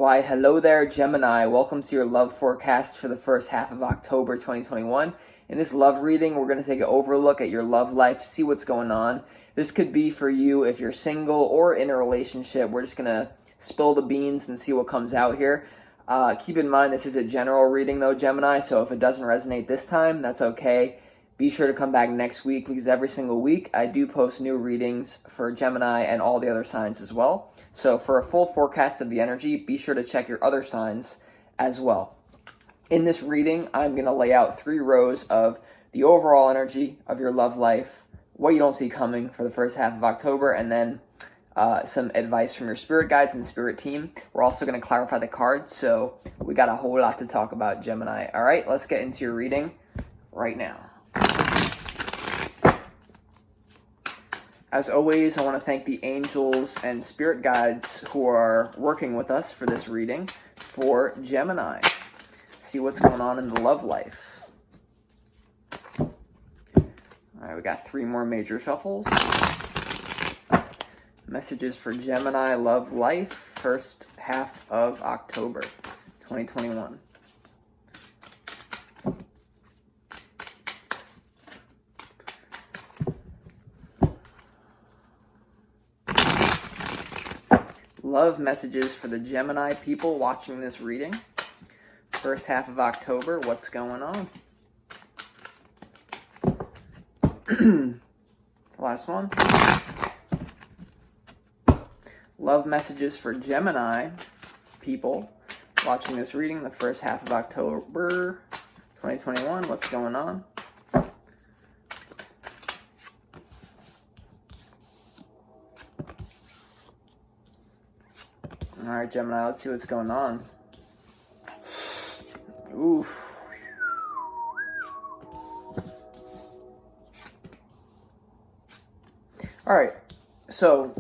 Why, hello there, Gemini. Welcome to your love forecast for the first half of October 2021. In this love reading, we're going to take an overlook at your love life, see what's going on. This could be for you if you're single or in a relationship. We're just going to spill the beans and see what comes out here. Keep in mind, this is a general reading though, Gemini, so if it doesn't resonate this time, that's okay. Be sure to come back next week because every single week I do post new readings for Gemini and all the other signs as well. So for a full forecast of the energy, be sure to check your other signs as well. In this reading, I'm going to lay out 3 rows of the overall energy of your love life, what you don't see coming for the first half of October, and then some advice from your spirit guides and spirit team. We're also going to clarify the cards, so we got a whole lot to talk about, Gemini. All right, let's get into your reading right now. As always, I want to thank the angels and spirit guides who are working with us for this reading for Gemini. See what's going on in the love life. All right, we got 3 more major shuffles. Messages for Gemini love life, first half of October 2021. Love messages for the Gemini people watching this reading. First half of October, what's going on? Last one. Love messages for Gemini people watching this reading. The first half of October 2021, what's going on? All right, Gemini, let's see what's going on. Oof. All right, so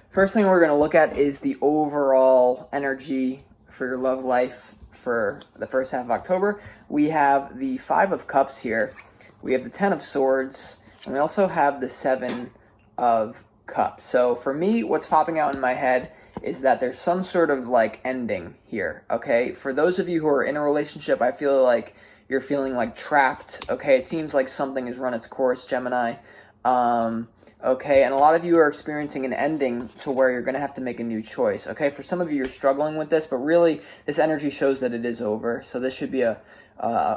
first thing we're going to look at is the overall energy for your love life for the first half of October. We have the 5 of Cups here. We have the 10 of Swords, and we also have the 7 of Cups. So for me, what's popping out in my head is that there's some sort of like ending here, okay? For those of you who are in a relationship, I feel like you're feeling like trapped, okay? It seems like something has run its course, Gemini. Okay, and a lot of you are experiencing an ending to where you're going to have to make a new choice, okay? For some of you, you're struggling with this, but really, this energy shows that it is over. So this should be a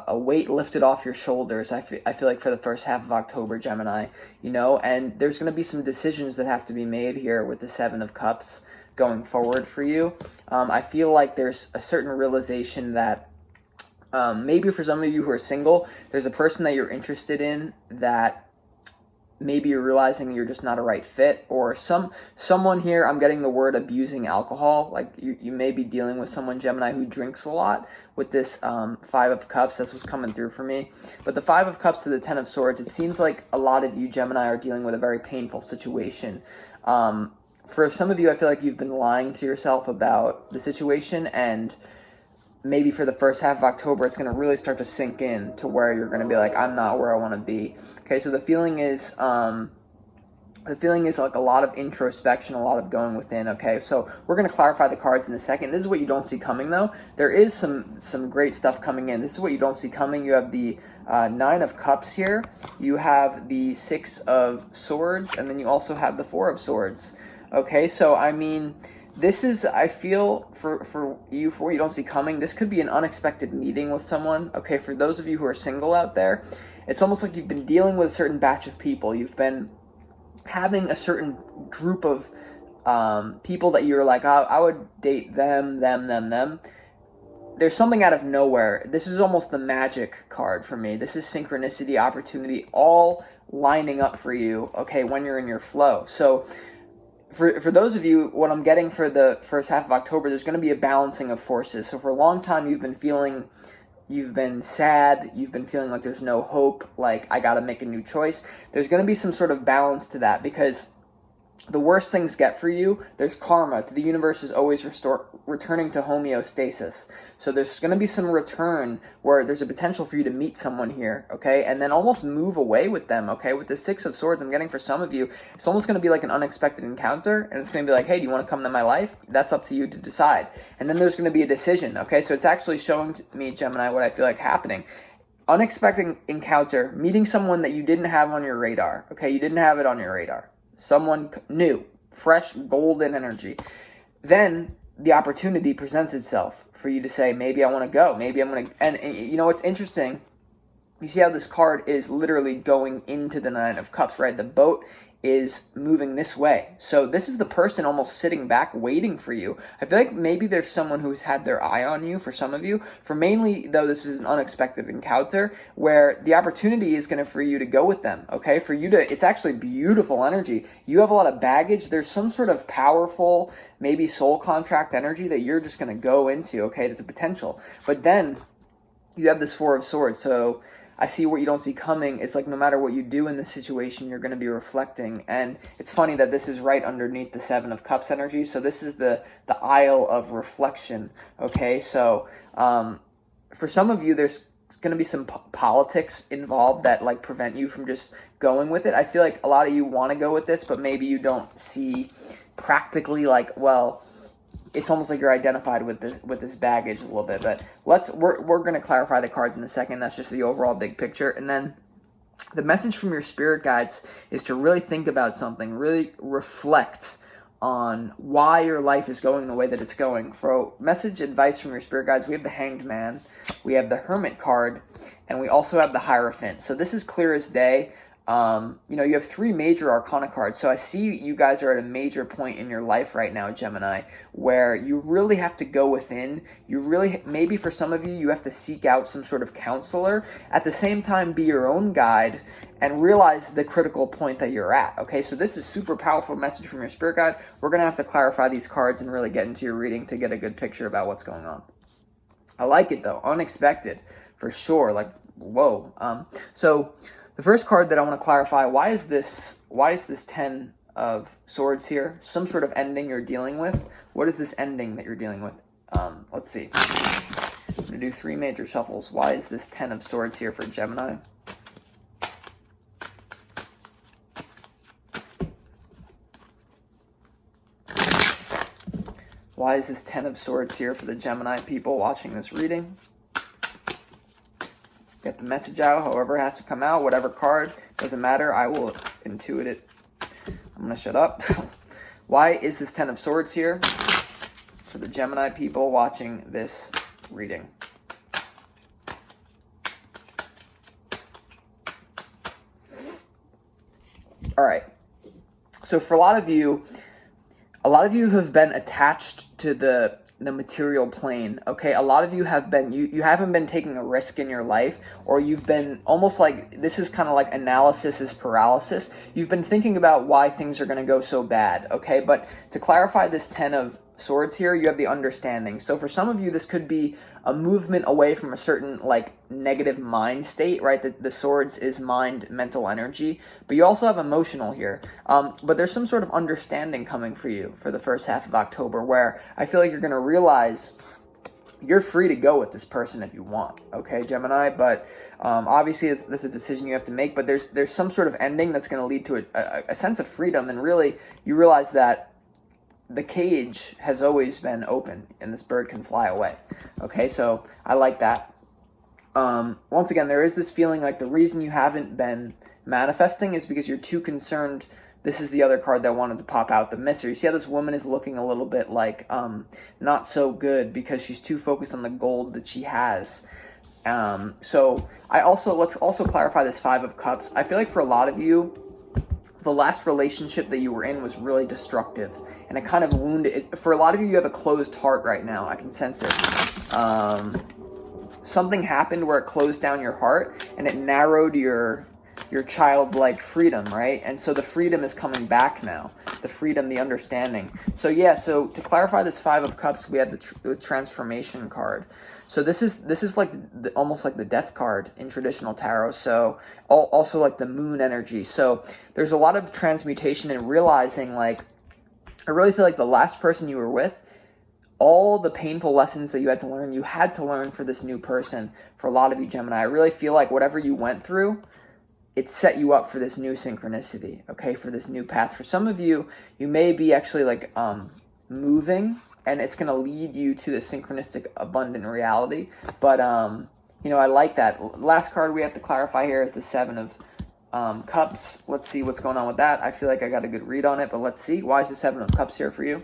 weight lifted off your shoulders, I feel like, for the first half of October, Gemini, you know? And there's going to be some decisions that have to be made here with the 7 of Cups going forward for you. I feel like there's a certain realization that maybe for some of you who are single, there's a person that you're interested in that maybe you're realizing you're just not a right fit, or someone here, I'm getting the word abusing alcohol. Like you may be dealing with someone, Gemini, who drinks a lot with this 5 of Cups. That's what's coming through for me. But the 5 of Cups to the 10 of Swords, it seems like a lot of you, Gemini, are dealing with a very painful situation. For some of you, I feel like you've been lying to yourself about the situation, and maybe for the first half of October, it's going to really start to sink in to where you're going to be like, I'm not where I want to be. Okay, so the feeling is like a lot of introspection, a lot of going within. Okay, so we're going to clarify the cards in a second. This is what you don't see coming, though. There is some great stuff coming in. This is what you don't see coming. You have the 9 of Cups here. You have the 6 of Swords, and then you also have the 4 of Swords. Okay, so I mean, this is, I feel, for what you don't see coming, this could be an unexpected meeting with someone. Okay, for those of you who are single out there, it's almost like you've been dealing with a certain batch of people. You've been having a certain group of people that you're like, I would date them. There's something out of nowhere. This is almost the magic card for me. This is synchronicity, opportunity, all lining up for you, okay, when you're in your flow. So for those of you, what I'm getting for the first half of October, there's going to be a balancing of forces. So for a long time, you've been sad, you've been feeling like there's no hope, like I got to make a new choice. There's going to be some sort of balance to that, because the worse things get for you, there's karma. The universe is always returning to homeostasis. So there's going to be some return where there's a potential for you to meet someone here, okay? And then almost move away with them, okay? With the Six of Swords I'm getting for some of you, it's almost going to be like an unexpected encounter, and it's going to be like, hey, do you want to come to my life? That's up to you to decide. And then there's going to be a decision, okay? So it's actually showing me, Gemini, what I feel like happening. Unexpected encounter, meeting someone that you didn't have on your radar, okay? You didn't have it on your radar. Someone new, fresh, golden energy. Then the opportunity presents itself for you to say, maybe I want to go. Maybe I'm going to... And you know what's interesting? You see how this card is literally going into the Nine of Cups, right? The boat is moving this way. So this is the person almost sitting back waiting for you. I feel like maybe there's someone who's had their eye on you for some of you. For mainly, though, this is an unexpected encounter where the opportunity is going to for you to go with them, okay? For you to, it's actually beautiful energy. You have a lot of baggage. There's some sort of powerful, maybe soul contract energy that you're just going to go into, okay? There's a potential. But then you have this Four of Swords. So I see what you don't see coming. It's like no matter what you do in this situation, you're going to be reflecting. And it's funny that this is right underneath the Seven of Cups energy. So this is the Isle of Reflection. Okay, so for some of you, there's going to be some politics involved that like prevent you from just going with it. I feel like a lot of you want to go with this, but maybe you don't see practically like, well, it's almost like you're identified with this baggage a little bit. But we're going to clarify the cards in a second. That's just the overall big picture. And then the message from your spirit guides is to really think about something, really reflect on why your life is going the way that it's going. For message advice from your spirit guides, we have the Hanged Man, we have the Hermit card, and we also have the Hierophant. So this is clear as day. You know, you have three major arcana cards. So I see you guys are at a major point in your life right now, Gemini, where you really have to go within. You really, maybe for some of you, you have to seek out some sort of counselor. At the same time, be your own guide and realize the critical point that you're at. Okay, so this is super powerful message from your spirit guide. We're going to have to clarify these cards and really get into your reading to get a good picture about what's going on. I like it though. Unexpected, for sure. Like, whoa. So the first card that I want to clarify, why is this Ten of Swords here? Some sort of ending you're dealing with. What is this ending that you're dealing with? Let's see. I'm going to do three major shuffles. Why is this Ten of Swords here for Gemini? Why is this Ten of Swords here for the Gemini people watching this reading? Get the message out, however it has to come out, whatever card, doesn't matter, I will intuit it. I'm going to shut up. Why is this Ten of Swords here for the Gemini people watching this reading? All right. So for a lot of you have been attached to the material plane, okay? A lot of you have been, you haven't been taking a risk in your life, or you've been almost like, this is kind of like analysis is paralysis. You've been thinking about why things are going to go so bad, okay? But to clarify this Ten of Swords here, you have the understanding. So for some of you, this could be a movement away from a certain like negative mind state, right? The swords is mind, mental energy, but you also have emotional here. But there's some sort of understanding coming for you for the first half of October where I feel like you're going to realize you're free to go with this person if you want, okay, Gemini? But obviously that's a decision you have to make, but there's some sort of ending that's going to lead to a sense of freedom, and really you realize that the cage has always been open and this bird can fly away. Okay, so I like that. Once again, there is this feeling like the reason you haven't been manifesting is because you're too concerned. This is the other card that wanted to pop out, the Mystery. You see how this woman is looking a little bit like not so good because she's too focused on the gold that she has. So let's also clarify this Five of Cups. I feel like for a lot of you, the last relationship that you were in was really destructive, and it kind of wounded. For a lot of you, you have a closed heart right now. I can sense it. Something happened where it closed down your heart, and it narrowed your childlike freedom, right? And so the freedom is coming back now. the freedom, the understanding. So yeah, so to clarify this Five of Cups, we have the transformation card. So this is like almost like the death card in traditional tarot. So also like the moon energy. So there's a lot of transmutation and realizing, like, I really feel like the last person you were with, all the painful lessons that you had to learn for this new person. For a lot of you, Gemini, I really feel like whatever you went through, it set you up for this new synchronicity, okay, for this new path. For some of you, you may be actually like moving, and it's going to lead you to the synchronistic abundant reality. But, you know, I like that. Last card we have to clarify here is the Seven of Cups. Let's see what's going on with that. I feel like I got a good read on it, but let's see. Why is the Seven of Cups here for you?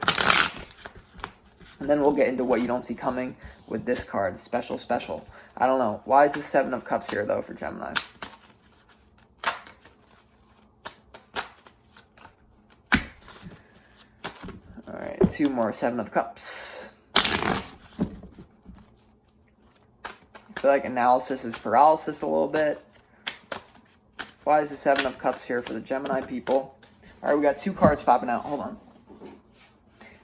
And then we'll get into what you don't see coming with this card. Special. I don't know. Why is the Seven of Cups here, though, for Gemini? All right, two more Seven of Cups. I feel like analysis is paralysis a little bit. Why is the Seven of Cups here for the Gemini people? All right, we got two cards popping out. Hold on.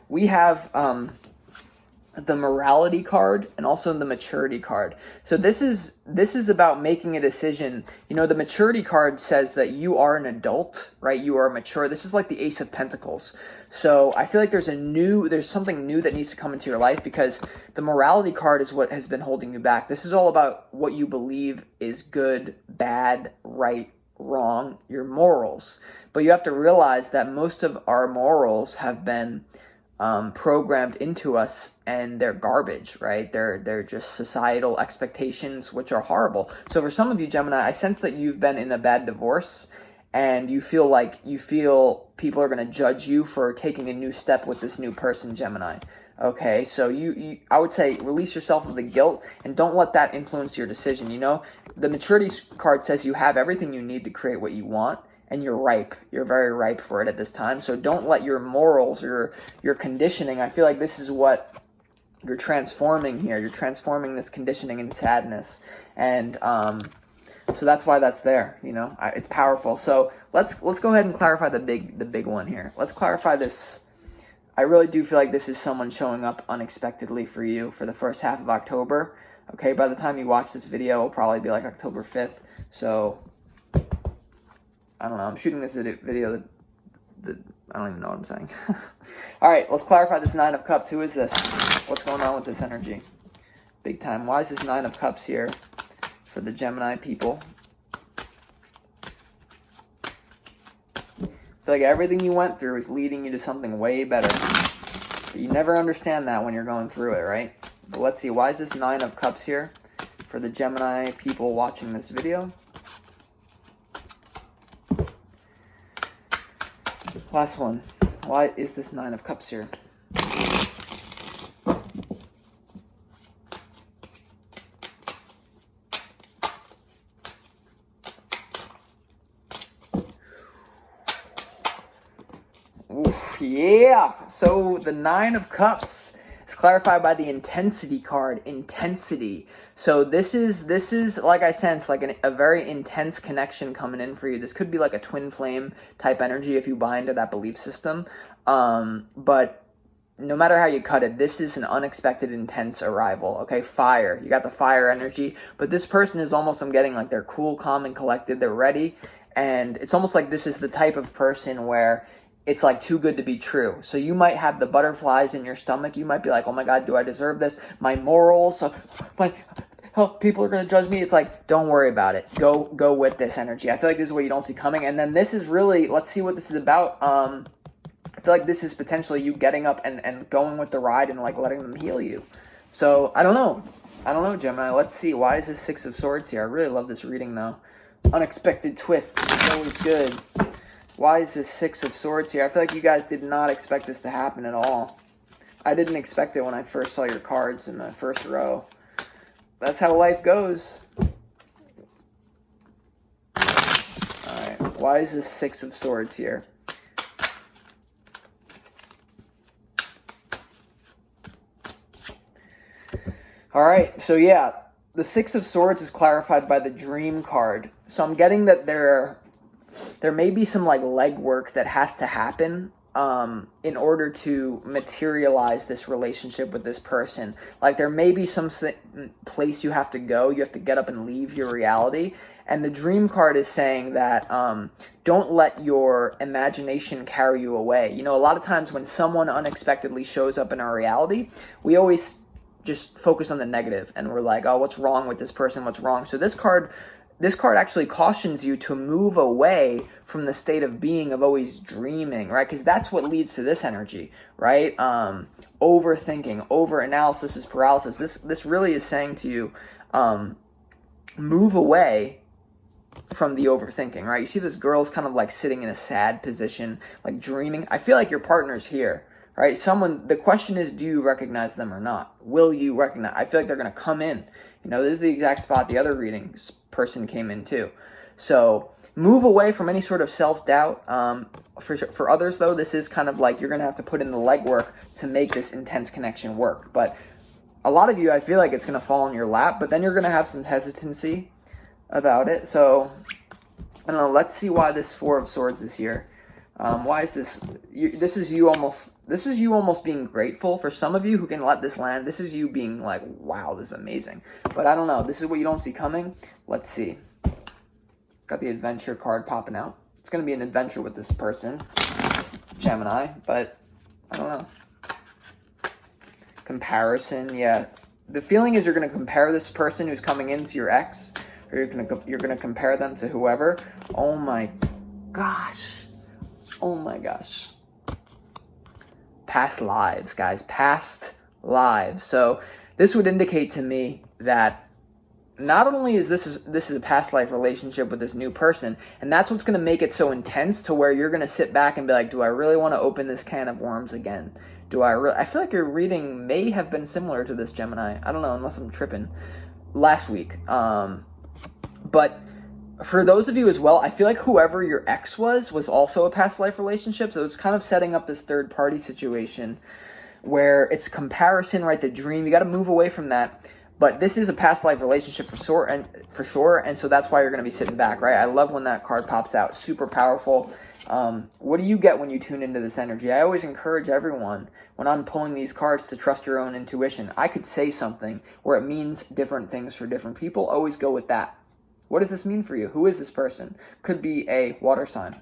We have the morality card and also the maturity card. So this is about making a decision. You know, the maturity card says that you are an adult, right? You are mature. This is like the Ace of Pentacles. So I feel like there's something new that needs to come into your life, because the morality card is what has been holding you back. This is all about what you believe is good, bad, right, wrong, your morals. But you have to realize that most of our morals have been programmed into us, and they're garbage, right? They're just societal expectations, which are horrible. So for some of you, Gemini, I sense that you've been in a bad divorce, and you feel people are going to judge you for taking a new step with this new person, Gemini. Okay, so I would say release yourself of the guilt, and don't let that influence your decision. You know, the maturity card says you have everything you need to create what you want, and you're ripe. You're very ripe for it at this time. So don't let your morals, your conditioning, I feel like this is what you're transforming here. You're transforming this conditioning and sadness. And so that's why that's there, you know. It's powerful. So let's go ahead and clarify the big one here. Let's clarify this. I really do feel like this is someone showing up unexpectedly for you for the first half of October. Okay, by the time you watch this video, it'll probably be like October 5th. So I don't know. I'm shooting this video that I don't even know what I'm saying. All right, let's clarify this Nine of Cups. Who is this? What's going on with this energy? Big time. Why is this Nine of Cups here for the Gemini people? I feel like everything you went through is leading you to something way better. But you never understand that when you're going through it, right? But let's see. Why is this Nine of Cups here for the Gemini people watching this video? Last one. Why is this Nine of Cups here? Oof, yeah. So the Nine of Cups is clarified by the intensity card. Intensity. So this is like I sense like a very intense connection coming in for you. This could be like a twin flame type energy if you buy into that belief system. But no matter how you cut it, this is an unexpected intense arrival. Okay, fire. You got the fire energy, but this person is almost, I'm getting like they're cool, calm, and collected. They're ready, and it's almost like this is the type of person where it's like too good to be true. So you might have the butterflies in your stomach. You might be like, oh my God, do I deserve this? My morals, people are going to judge me. It's like, don't worry about it. Go with this energy. I feel like this is what you don't see coming. And then this is really, let's see what this is about. I feel like this is potentially you getting up and going with the ride and like letting them heal you. So I don't know, Gemini. Let's see. Why is this Six of Swords here? I really love this reading though. Unexpected twists. It's always good. Why is this Six of Swords here? I feel like you guys did not expect this to happen at all. I didn't expect it when I first saw your cards in the first row. That's how life goes. Alright, why is this Six of Swords here? Alright, so yeah, the Six of Swords is clarified by the Dream card. So I'm getting that there may be some like legwork that has to happen in order to materialize this relationship with this person. Like there may be some place you have to go. You have to get up and leave your reality. And the dream card is saying that don't let your imagination carry you away. You know, a lot of times when someone unexpectedly shows up in our reality, we always just focus on the negative and we're like, oh, what's wrong with this person? What's wrong? So this card actually cautions you to move away from the state of being of always dreaming, right? Because that's what leads to this energy, right? Overthinking, over-analysis is paralysis. This really is saying to you, move away from the overthinking, right? You see this girl's kind of like sitting in a sad position, like dreaming. I feel like your partner's here, right? The question is, do you recognize them or not? Will you recognize? I feel like they're going to come in. You know, this is the exact spot the other readings person came in too. So move away from any sort of self-doubt. For others, though, this is kind of like you're going to have to put in the legwork to make this intense connection work. But a lot of you, I feel like it's going to fall in your lap, but then you're going to have some hesitancy about it. So, I don't know, let's see why this Four of Swords is here. Why is this? This is you almost being grateful. For some of you who can let this land, this is you being like, wow, this is amazing. But I don't know. This is what you don't see coming. Let's see. Got the adventure card popping out. It's going to be an adventure with this person, Gemini, but I don't know. Comparison, yeah. The feeling is you're going to compare this person who's coming into your ex, or you're gonna compare them to whoever. Oh my gosh. Oh my gosh. Past lives, guys. Past lives. So this would indicate to me that not only is this a past life relationship with this new person, and that's what's going to make it so intense to where you're going to sit back and be like, do I really want to open this can of worms again? I feel like your reading may have been similar to this, Gemini. I don't know, unless I'm tripping. Last week. But for those of you as well, I feel like whoever your ex was also a past life relationship. So it's kind of setting up this third party situation where it's comparison, right? The dream. You got to move away from that. But this is a past life relationship for sure. And so that's why you're going to be sitting back, right? I love when that card pops out. Super powerful. What do you get when you tune into this energy? I always encourage everyone when I'm pulling these cards to trust your own intuition. I could say something where it means different things for different people. Always go with that. What does this mean for you? Who is this person? Could be a water sign.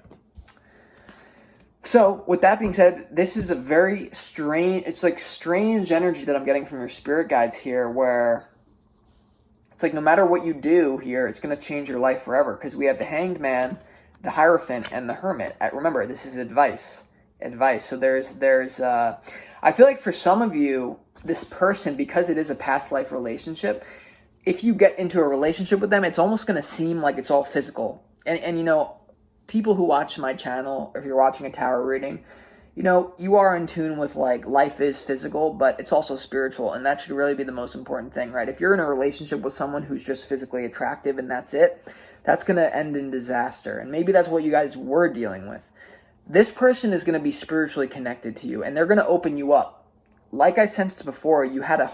So, with that being said, this is a very strange, it's like strange energy that I'm getting from your spirit guides here, where it's like no matter what you do here, it's going to change your life forever, because we have the Hanged Man, the Hierophant, and the Hermit. Remember, this is advice. So I feel like for some of you, this person, because it is a past life relationship, if you get into a relationship with them, it's almost going to seem like it's all physical. And you know, people who watch my channel, if you're watching a tarot reading, you know, you are in tune with like life is physical, but it's also spiritual. And that should really be the most important thing, right? If you're in a relationship with someone who's just physically attractive and that's it, that's going to end in disaster. And maybe that's what you guys were dealing with. This person is going to be spiritually connected to you and they're going to open you up. Like I sensed before, you had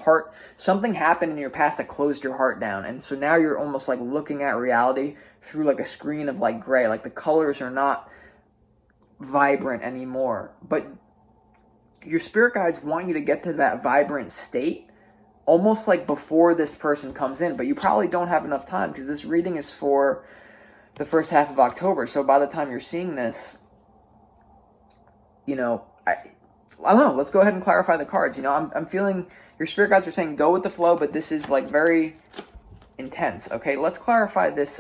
something happened in your past that closed your heart down. And so now you're almost like looking at reality through like a screen of like gray. Like the colors are not vibrant anymore. But your spirit guides want you to get to that vibrant state almost like before this person comes in. But you probably don't have enough time because this reading is for the first half of October. So by the time you're seeing this, you know, I don't know. Let's go ahead and clarify the cards. You know, I'm feeling your spirit guides are saying go with the flow, but this is like very intense. Okay, let's clarify this.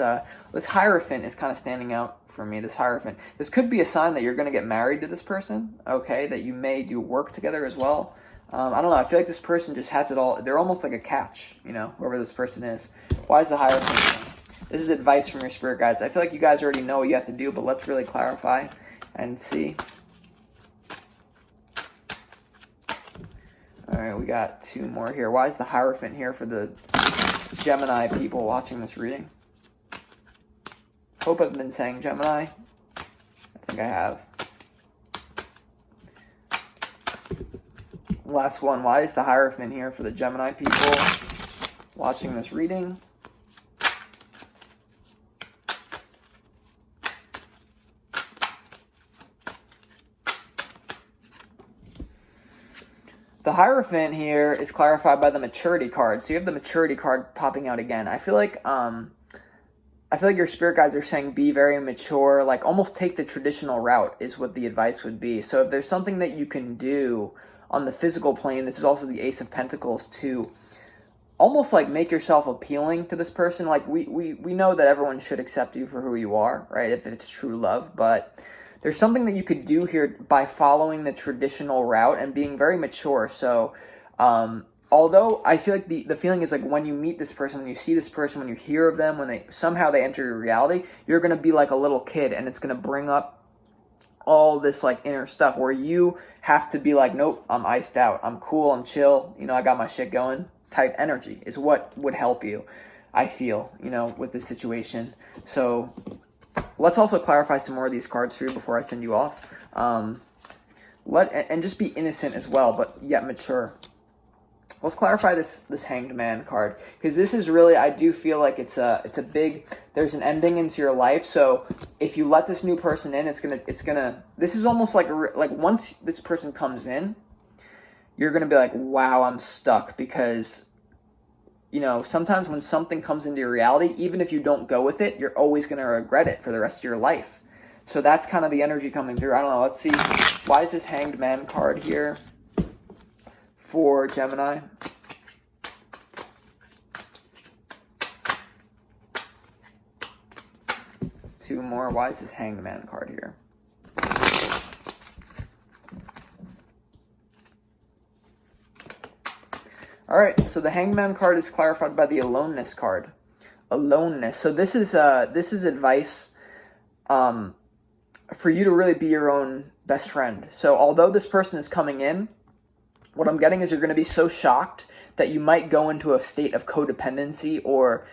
This Hierophant is kind of standing out for me. This Hierophant. This could be a sign that you're going to get married to this person. Okay, that you may do work together as well. I don't know. I feel like this person just has it all. They're almost like a catch. You know, whoever this person is. Why is the Hierophant? This is advice from your spirit guides. I feel like you guys already know what you have to do, but let's really clarify and see. All right, we got two more here. Why is the Hierophant here for the Gemini people watching this reading? Hope I've been saying Gemini. I think I have. Last one. Why is the Hierophant here for the Gemini people watching this reading? The Hierophant here is clarified by the Maturity card. So you have the Maturity card popping out again. I feel like your spirit guides are saying be very mature, like almost take the traditional route is what the advice would be. So if there's something that you can do on the physical plane, this is also the Ace of Pentacles, to almost like make yourself appealing to this person. Like we know that everyone should accept you for who you are, right? If it's true love, but there's something that you could do here by following the traditional route and being very mature. So, although I feel like the feeling is like when you meet this person, when you see this person, when you hear of them, when they enter your reality, you're going to be like a little kid, and it's going to bring up all this like inner stuff where you have to be like, nope, I'm iced out. I'm cool. I'm chill. You know, I got my shit going type energy is what would help you, I feel, you know, with this situation. So let's also clarify some more of these cards for you before I send you off. And just be innocent as well, but yet mature. Let's clarify this Hanged Man card, because this is really, I do feel like it's a big, there's an ending into your life. So if you let this new person in, this is almost like once this person comes in, you're gonna be like, wow, I'm stuck. Because, you know, sometimes when something comes into your reality, even if you don't go with it, you're always gonna regret it for the rest of your life. So that's kind of the energy coming through. I don't know. Let's see. Why is this Hanged Man card here for Gemini? Two more. Why is this Hanged Man card here? All right, so the Hanged Man card is clarified by the Aloneness card. Aloneness. So this is advice for you to really be your own best friend. So although this person is coming in, what I'm getting is you're going to be so shocked that you might go into a state of codependency, or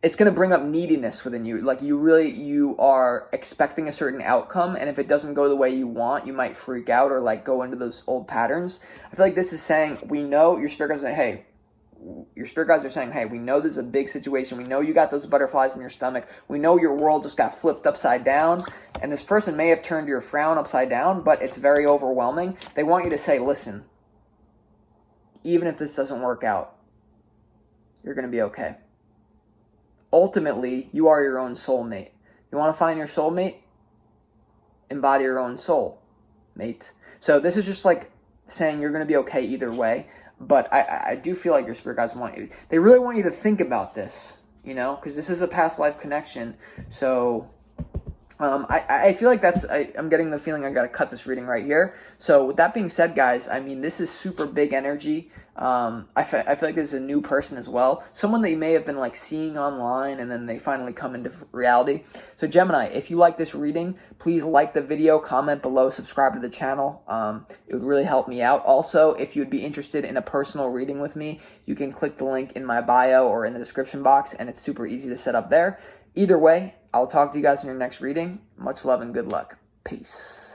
it's going to bring up neediness within you. Like you are expecting a certain outcome, and if it doesn't go the way you want, you might freak out or like go into those old patterns. I feel like this is saying, we know, your spirit guides are saying, hey, we know this is a big situation. We know you got those butterflies in your stomach. We know your world just got flipped upside down, and this person may have turned your frown upside down, but it's very overwhelming. They want you to say, listen, even if this doesn't work out, you're going to be okay. Ultimately, you are your own soulmate. You want to find your soulmate? Embody your own soul, mate. So this is just like saying you're going to be okay either way. But I do feel like your spirit guides they really want you to think about this, you know, because this is a past life connection. So I feel like I'm getting the feeling I got to cut this reading right here. So with that being said, guys, I mean, this is super big energy. I feel like this is a new person as well. Someone that you may have been like seeing online, and then they finally come into reality. So Gemini, if you like this reading, please like the video, comment below, subscribe to the channel. It would really help me out. Also, if you'd be interested in a personal reading with me, you can click the link in my bio or in the description box, and it's super easy to set up there. Either way, I'll talk to you guys in your next reading. Much love and good luck. Peace.